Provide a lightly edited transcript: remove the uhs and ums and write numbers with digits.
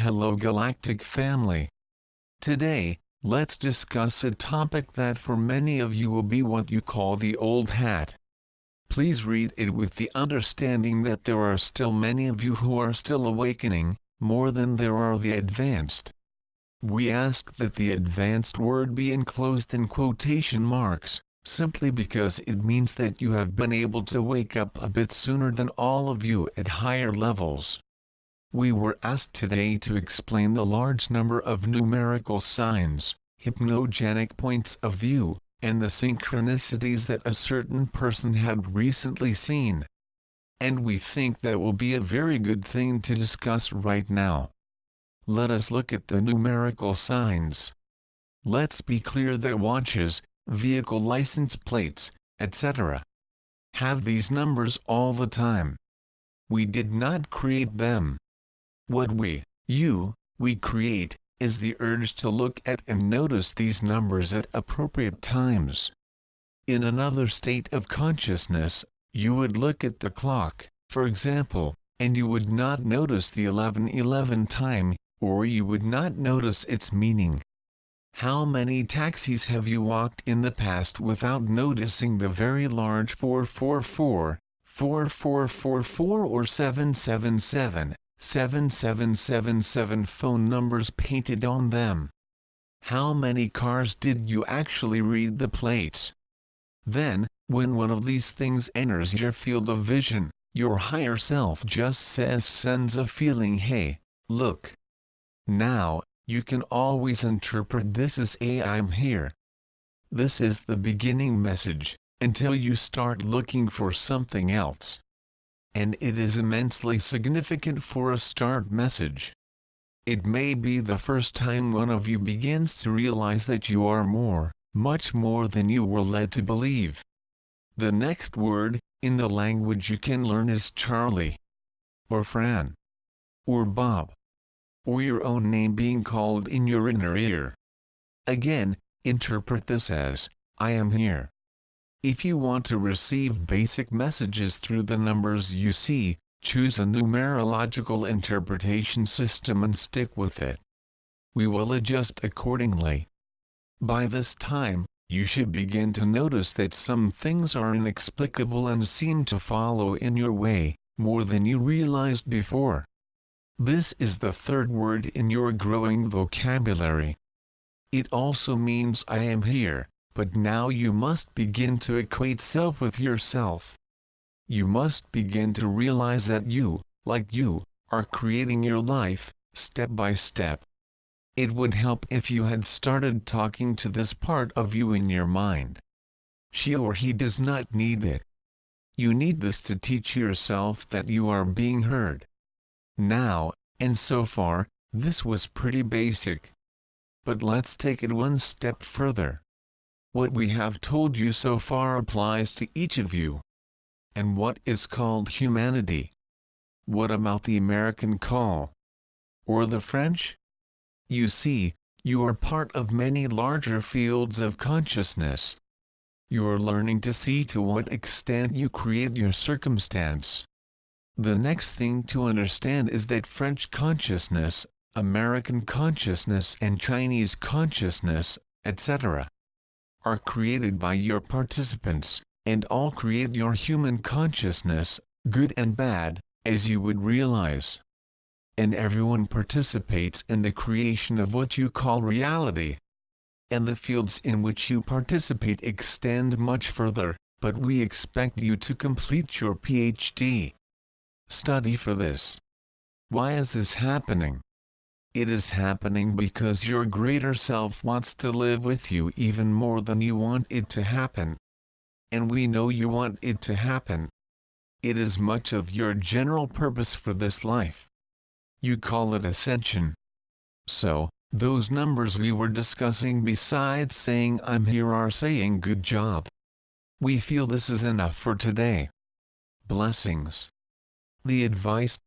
Hello Galactic family. Today, let's discuss a topic that for many of you will be what you call the old hat. Please read it with the understanding that there are still many of you who are still awakening, more than there are the advanced. We ask that the advanced word be enclosed in quotation marks, simply because it means that you have been able to wake up a bit sooner than all of you at higher levels. We were asked today to explain the large number of numerical signs, hypnogenic points of view, and the synchronicities that a certain person had recently seen. And we think that will be a very good thing to discuss right now. Let us look at the numerical signs. Let's be clear that watches, vehicle license plates, etc. have these numbers all the time. We did not create them. What we create, is the urge to look at and notice these numbers at appropriate times. In another state of consciousness, you would look at the clock, for example, and you would not notice the 11:11 time, or you would not notice its meaning. How many taxis have you walked in the past without noticing the very large 444, 4444 or 777? 7777 phone numbers painted on them? How many cars did you actually read the plates? Then, when one of these things enters your field of vision, your higher self just sends a feeling, hey, look. Now, you can always interpret this as I'm here. This is the beginning message, until you start looking for something else. And it is immensely significant for a start message. It may be the first time one of you begins to realize that you are more, much more than you were led to believe. The next word, in the language you can learn is Charlie, or Fran, or Bob, or your own name being called in your inner ear. Again, interpret this as, I am here. If you want to receive basic messages through the numbers you see, choose a numerological interpretation system and stick with it. We will adjust accordingly. By this time, you should begin to notice that some things are inexplicable and seem to follow in your way, more than you realized before. This is the third word in your growing vocabulary. It also means I am here. But now you must begin to equate self with yourself. You must begin to realize that you, like you, are creating your life, step by step. It would help if you had started talking to this part of you in your mind. She or he does not need it. You need this to teach yourself that you are being heard. Now, and so far, this was pretty basic. But let's take it one step further. What we have told you so far applies to each of you. And what is called humanity? What about the American call? Or the French? You see, you are part of many larger fields of consciousness. You're learning to see to what extent you create your circumstance. The next thing to understand is that French consciousness, American consciousness and Chinese consciousness, etc. are created by your participants, and all create your human consciousness, good and bad, as you would realize. And everyone participates in the creation of what you call reality. And the fields in which you participate extend much further, but we expect you to complete your PhD. Study for this. Why is this happening? It is happening because your greater self wants to live with you even more than you want it to happen. And we know you want it to happen. It is much of your general purpose for this life. You call it ascension. So, those numbers we were discussing besides saying I'm here are saying good job. We feel this is enough for today. Blessings. The advice